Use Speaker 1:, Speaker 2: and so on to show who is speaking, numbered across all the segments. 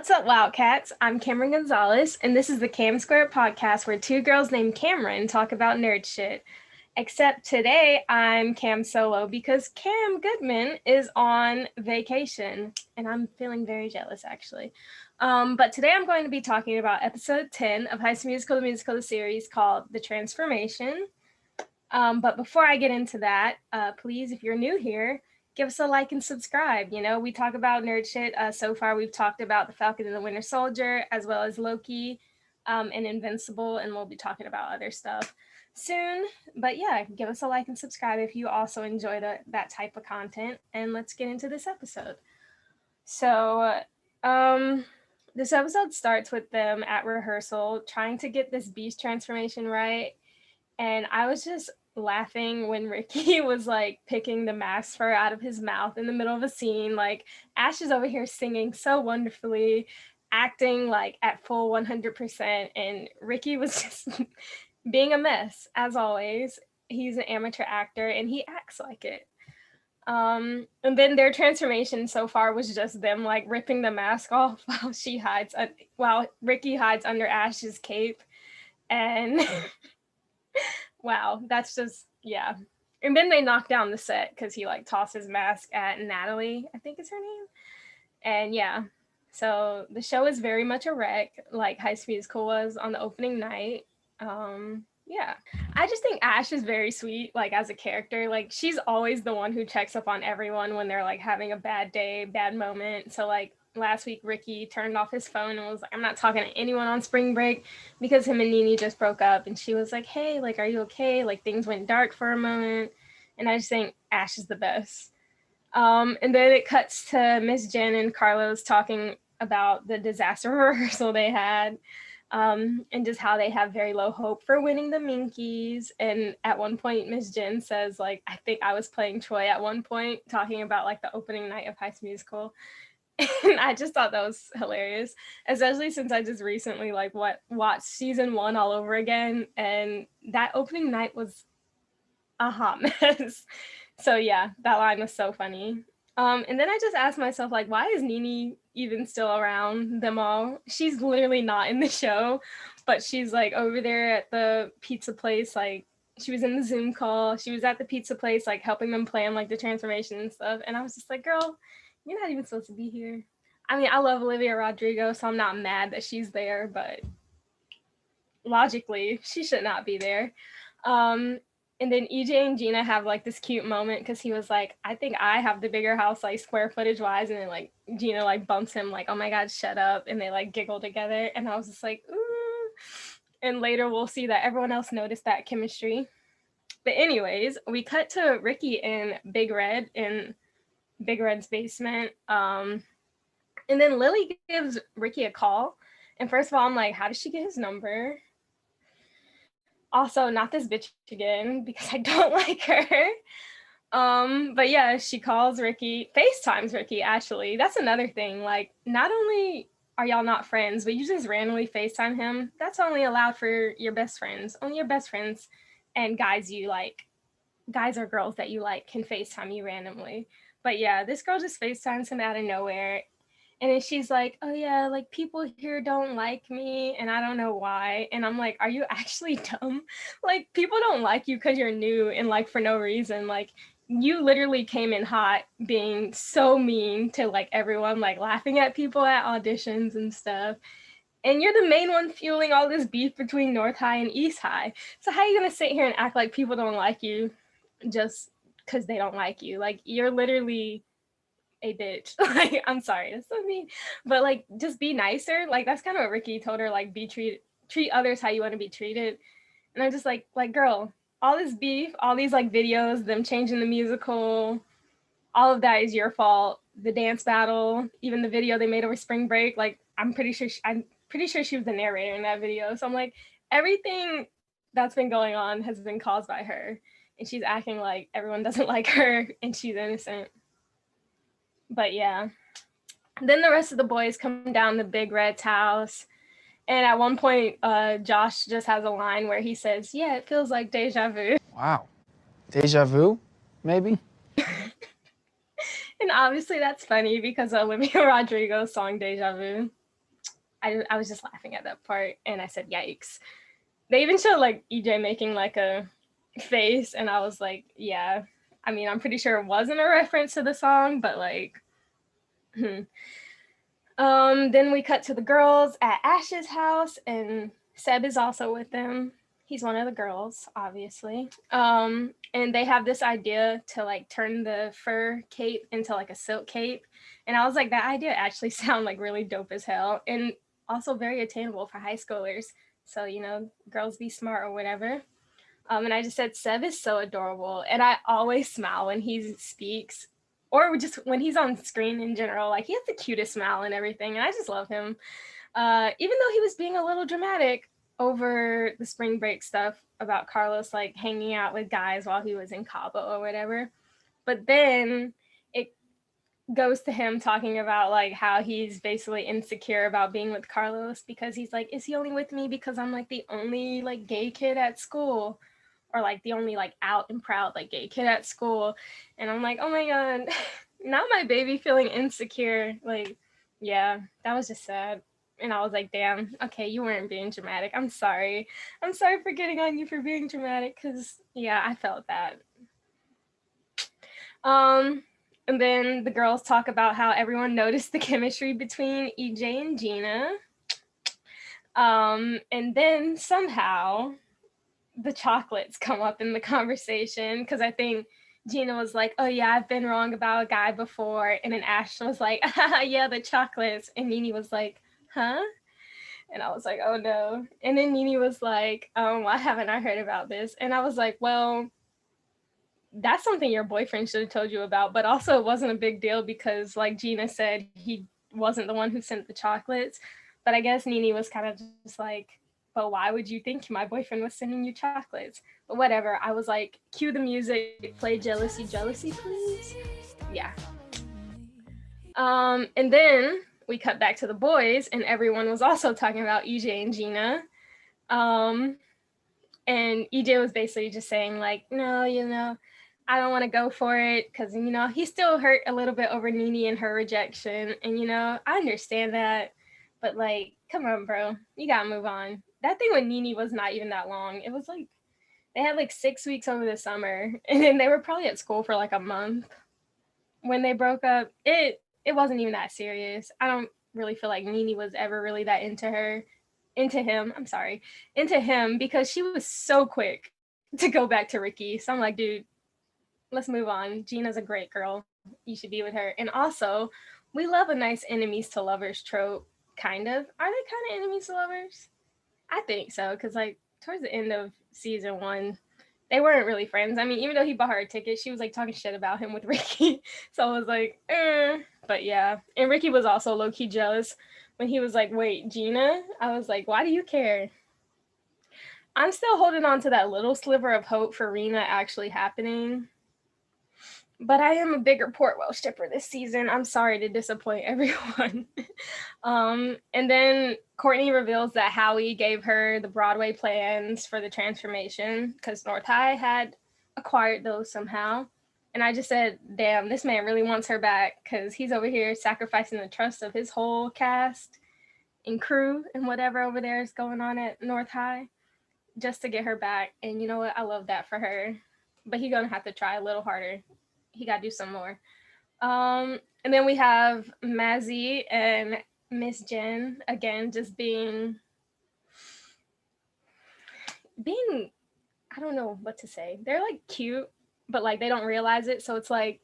Speaker 1: What's up, Wildcats? I'm Cameron Gonzalez, and this is the Cam Square podcast where two girls named Cameron talk about nerd shit. Except today I'm Cam solo because Cam Goodman is on vacation, and I'm feeling very jealous actually. But today I'm going to be talking about episode 10 of High School Musical, the musical series called The Transformation. But before I get into that, please, if you're new here, give us a like and subscribe. You know, we talk about nerd shit. So far, we've talked about The Falcon and the Winter Soldier, as well as Loki and Invincible, and we'll be talking about other stuff soon. But yeah, give us a like and subscribe if you also enjoy that type of content. And let's get into this episode. So, this episode starts with them at rehearsal trying to get this beast transformation right. And I was just laughing when Ricky was like picking the mask fur out of his mouth in the middle of a scene. Like Ash is over here singing so wonderfully, acting like at full 100%. And Ricky was just being a mess, as always. He's an amateur actor and he acts like it. And then their transformation so far was just them like ripping the mask off while Ricky hides under Ash's cape. And wow, that's just, yeah. And then they knock down the set because he like tossed his mask at Natalie, I think is her name. And yeah, so the show is very much a wreck, like High School Musical was on the opening night. Yeah, I just think Ash is very sweet, like as a character. Like she's always the one who checks up on everyone when they're like having a bad day, bad moment. So like last week, Ricky turned off his phone and was like, I'm not talking to anyone on spring break because him and Nene just broke up. And she was like, hey, like, are you okay? Like things went dark for a moment. And I just think Ash is the best. And then it cuts to Miss Jen and Carlos talking about the disaster rehearsal they had. And just how they have very low hope for winning the Minkies. And at one point, Miss Jen says, like, I think I was playing Troy at one point, talking about like the opening night of High School Musical. And I just thought that was hilarious, especially since I just recently like watched season 1 all over again. And that opening night was a hot mess. So yeah, that line was so funny. And then I just asked myself, like, why is Nene even still around them all? She's literally not in the show, but she's like over there at the pizza place. Like she was in the Zoom call. She was at the pizza place, like helping them plan like the transformation and stuff. And I was just like, girl, you're not even supposed to be here. I mean, I love Olivia Rodrigo, so I'm not mad that she's there, but logically, she should not be there. And then EJ and Gina have like this cute moment because he was like, I think I have the bigger house, like square footage wise. And then like Gina like bumps him like, oh my God, shut up. And they like giggle together. And I was just like, ooh. And later we'll see that everyone else noticed that chemistry. But anyways, we cut to Ricky and Big Red in Big Red's basement. And then Lily gives Ricky a call. And first of all, I'm like, how did she get his number? Also, not this bitch again because I don't like her. But yeah, she calls Ricky, FaceTimes Ricky, actually. That's another thing. Like, not only are y'all not friends, but you just randomly FaceTime him. That's only allowed for your best friends. Only your best friends and guys you like, guys or girls that you like can FaceTime you randomly. But yeah, this girl just FaceTimes him out of nowhere. And then she's like, oh yeah, like people here don't like me and I don't know why. And I'm like, are you actually dumb? Like people don't like you because you're new and like for no reason. Like you literally came in hot being so mean to like everyone, like laughing at people at auditions and stuff. And you're the main one fueling all this beef between North High and East High. So how are you gonna sit here and act like people don't like you just because they don't like you? Like you're literally a bitch. Like, I'm sorry, that's so mean. But like just be nicer. Like that's kind of what Ricky told her, like treat others how you want to be treated. And I'm just like girl, all this beef, all these like videos, them changing the musical, all of that is your fault. The dance battle, even the video they made over spring break, like I'm pretty sure she was the narrator in that video. So I'm like, everything that's been going on has been caused by her. And she's acting like everyone doesn't like her and she's innocent. But yeah, then the rest of the boys come down to Big Red's house. And at one point, Josh just has a line where he says, yeah, it feels like deja vu.
Speaker 2: Wow. Deja vu, maybe?
Speaker 1: And obviously that's funny because of Olivia Rodrigo's song Deja Vu. I was just laughing at that part, and I said, "Yikes!" They even showed like EJ making like a face, and I was like, "Yeah." I mean, I'm pretty sure it wasn't a reference to the song, but like, hmm. Then we cut to the girls at Ash's house, and Seb is also with them. He's one of the girls, obviously. And they have this idea to like turn the fur cape into like a silk cape. And I was like, that idea actually sound like really dope as hell. And also very attainable for high schoolers. So, girls be smart or whatever. And I just said, Seb is so adorable. And I always smile when he speaks, or just when he's on screen in general. Like, he has the cutest smile and everything. And I just love him. Even though he was being a little dramatic over the spring break stuff about Carlos, like, hanging out with guys while he was in Cabo or whatever. But then it goes to him talking about like how he's basically insecure about being with Carlos because he's like, is he only with me because I'm like the only like gay kid at school, or like the only like out and proud like gay kid at school. And I'm like, oh my god, not my baby feeling insecure. Like, yeah, that was just sad. And I was like, damn, okay, you weren't being dramatic. I'm sorry for getting on you for being dramatic, because yeah, I felt that. um and then the girls talk about how everyone noticed the chemistry between EJ and Gina. And then somehow the chocolates come up in the conversation, because I think Gina was like, oh yeah, I've been wrong about a guy before. And then Ash was like, yeah, the chocolates. And Nene was like, huh? And I was like, oh no. And then Nene was like, why haven't I heard about this? And I was like, well, that's something your boyfriend should have told you about. But also, it wasn't a big deal because, like Gina said, he wasn't the one who sent the chocolates. But I guess Nene was kind of just like, but why would you think my boyfriend was sending you chocolates? But whatever. I was like, cue the music, play Jealousy, Jealousy, please. Yeah. And then we cut back to the boys, and everyone was also talking about EJ and Gina. And EJ was basically just saying, like, no, I don't want to go for it because, he still hurt a little bit over Nene and her rejection. And, I understand that. But, like, come on, bro. You got to move on. That thing with Nene was not even that long. It was like, they had like 6 weeks over the summer. And then they were probably at school for like a month when they broke up. It wasn't even that serious. I don't really feel like Nene was ever really that into him, because she was so quick to go back to Ricky. So I'm like, dude, let's move on. Gina's a great girl. You should be with her. And also, we love a nice enemies to lovers trope, kind of. Are they kind of enemies to lovers? I think so, because like towards the end of season 1, they weren't really friends. I mean, even though he bought her a ticket, she was like talking shit about him with Ricky. So I was like, But yeah. And Ricky was also low key jealous when he was like, wait, Gina? I was like, why do you care? I'm still holding on to that little sliver of hope for Rena actually happening. But I am a bigger Portwell shipper this season. I'm sorry to disappoint everyone. And then Courtney reveals that Howie gave her the Broadway plans for the transformation because North High had acquired those somehow. And I just said, damn, this man really wants her back because he's over here sacrificing the trust of his whole cast and crew and whatever over there is going on at North High just to get her back. And you know what? I love that for her. But he's going to have to try a little harder. He got to do some more. And then we have Mazzy and Miss Jen again, just being, I don't know what to say. They're like cute, but like they don't realize it. So it's like,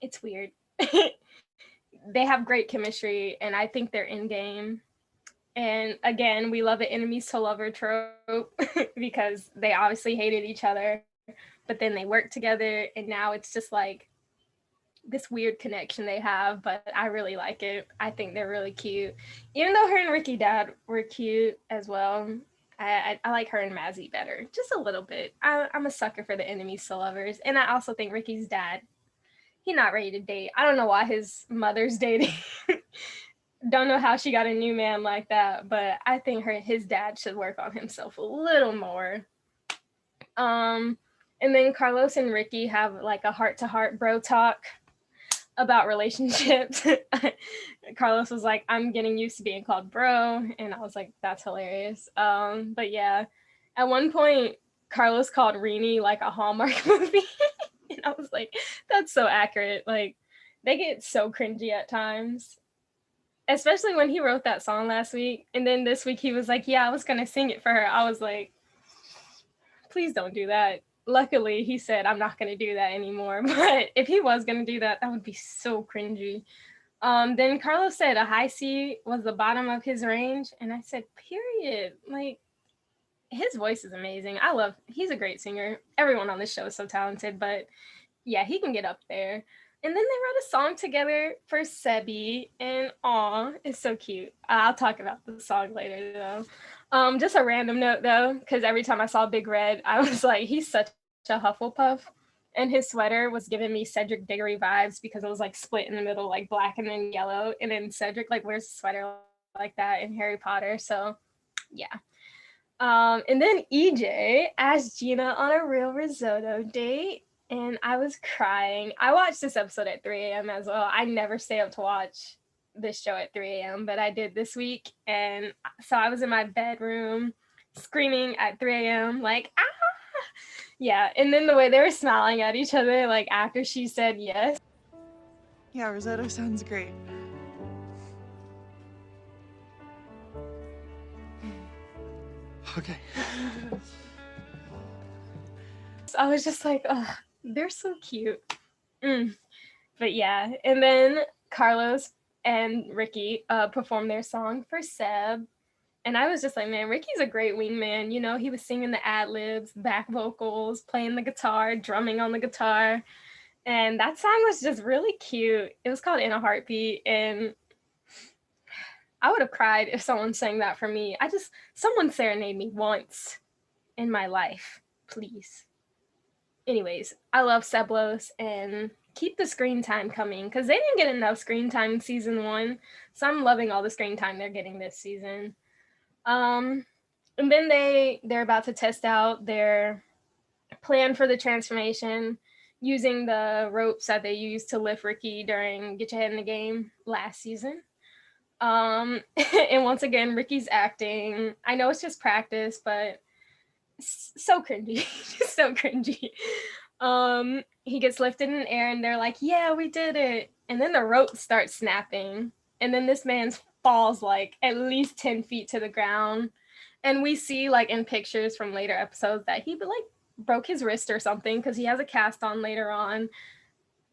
Speaker 1: it's weird. They have great chemistry, and I think they're in game. And again, we love an enemies to lover trope because they obviously hated each other, but then they work together, and now it's just like this weird connection they have. But I really like it. I think they're really cute, even though her and Ricky Dad were cute as well. I like her and Mazzy better, just a little bit. I'm a sucker for the enemies to lovers, and I also think Ricky's dad, he's not ready to date. I don't know why his mother's dating. Don't know how she got a new man like that, but I think his dad should work on himself a little more. And then Carlos and Ricky have like a heart-to-heart bro talk. about relationships. Carlos was like, I'm getting used to being called bro. And I was like, that's hilarious. But yeah, at one point, Carlos called Rini like a Hallmark movie. And I was like, that's so accurate. Like, they get so cringy at times. Especially when he wrote that song last week. And then this week he was like, yeah, I was going to sing it for her. I was like, please don't do that. Luckily, he said, I'm not going to do that anymore. But if he was going to do that, that would be so cringy. Then Carlos said a high C was the bottom of his range. And I said, period. Like, his voice is amazing. He's a great singer. Everyone on this show is so talented, but yeah, he can get up there. And then they wrote a song together for Sebi, and aw, it's so cute. I'll talk about the song later though. Just a random note though, because every time I saw Big Red, I was like, he's such a Hufflepuff. And his sweater was giving me Cedric Diggory vibes because it was like split in the middle, like black and then yellow. And then Cedric like wears a sweater like that in Harry Potter. So yeah. And then EJ asked Gina on a real risotto date, and I was crying. I watched this episode at 3 a.m. as well. I never stay up to watch this show at 3 a.m., but I did this week. And so I was in my bedroom screaming at 3 a.m., like, ah! Yeah. And then the way they were smiling at each other, like after she said yes.
Speaker 3: Yeah, risotto sounds great.
Speaker 2: Okay.
Speaker 1: I was just like, oh, they're so cute. But yeah, and then Carlos and Ricky performed their song for Seb. And I was just like, man, Ricky's a great wingman. You know, he was singing the ad-libs, back vocals, playing the guitar, drumming on the guitar. And that song was just really cute. It was called In a Heartbeat. And I would have cried if someone sang that for me. Someone serenade me once in my life, please. Anyways, I love Seblos and keep the screen time coming because they didn't get enough screen time in season 1. So I'm loving all the screen time they're getting this season. And then they're about to test out their plan for the transformation using the ropes that they used to lift Ricky during Get Your Head in the Game last season. And once again, Ricky's acting. I know it's just practice, but so cringy. Just so cringy. He gets lifted in the air and they're like, yeah, we did it. And then the rope starts snapping. And then this man falls like at least 10 feet to the ground. And we see like in pictures from later episodes that he like broke his wrist or something because he has a cast on later on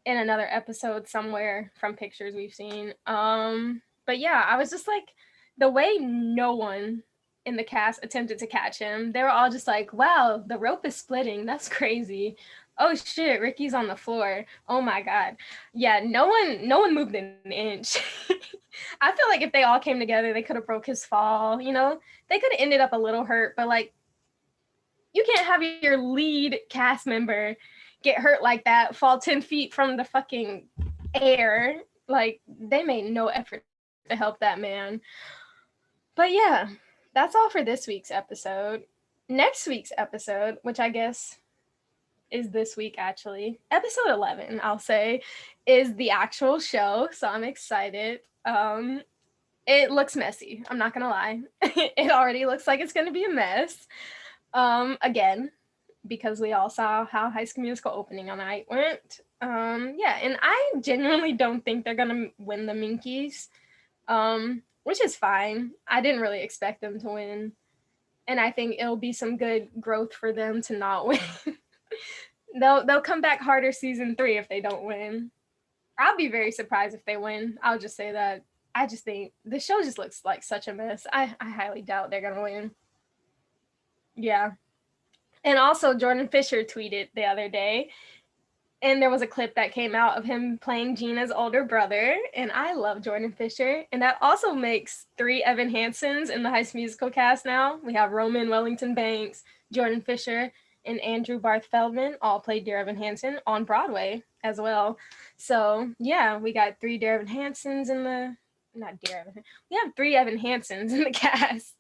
Speaker 1: in another episode somewhere from pictures we've seen. But yeah, I was just like, the way no one in the cast attempted to catch him, they were all just like, wow, the rope is splitting. That's crazy. Oh shit, Ricky's on the floor. Oh my god. Yeah, no one moved an inch. I feel like if they all came together, they could have broke his fall, you know? They could have ended up a little hurt, but like you can't have your lead cast member get hurt like that, fall 10 feet from the fucking air. Like they made no effort to help that man. But yeah, that's all for this week's episode. Next week's episode, which I guess is this week actually, episode 11, I'll say, is the actual show. So I'm excited. It looks messy. I'm not gonna lie. It already looks like it's gonna be a mess. Again, because we all saw how High School Musical opening night went. Yeah, and I genuinely don't think they're gonna win the Minkies. Which is fine. I didn't really expect them to win. And I think it'll be some good growth for them to not win. They'll come back harder season 3 if they don't win. I'll be very surprised if they win. I'll just say that. I just think the show just looks like such a mess. I highly doubt they're gonna win. Yeah. And also Jordan Fisher tweeted the other day, and there was a clip that came out of him playing Gina's older brother, and I love Jordan Fisher. And that also makes 3 Evan Hansons in the High School Musical cast now. We have Roman Wellington Banks, Jordan Fisher, and Andrew Barth Feldman all played Dear Evan Hansen on Broadway as well. So yeah, we got 3 Dear Evan Hansons in the, not Dear Evan, we have 3 Evan Hansons in the cast.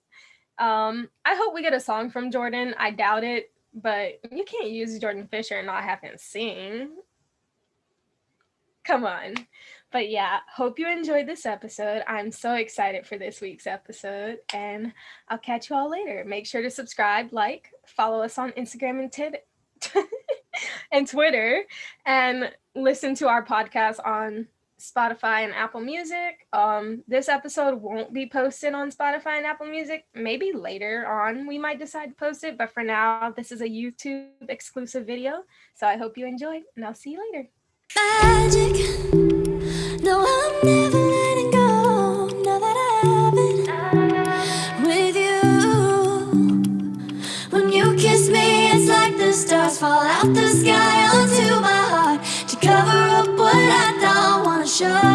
Speaker 1: I hope we get a song from Jordan. I doubt it, but you can't use Jordan Fisher and not have him sing. Come on. But yeah, hope you enjoyed this episode. I'm so excited for this week's episode, and I'll catch you all later. Make sure to subscribe, like, follow us on Instagram and Twitter, and listen to our podcast on Spotify and Apple Music. This episode won't be posted on Spotify and Apple Music. Maybe later on we might decide to post it, but for now, this is a YouTube exclusive video. So I hope you enjoy, and I'll see you later.
Speaker 4: Magic. No, I'm never letting go. Now that I have it with you. When you kiss me, it's like the stars fall out the sky onto my heart to cover up what I don't wanna show.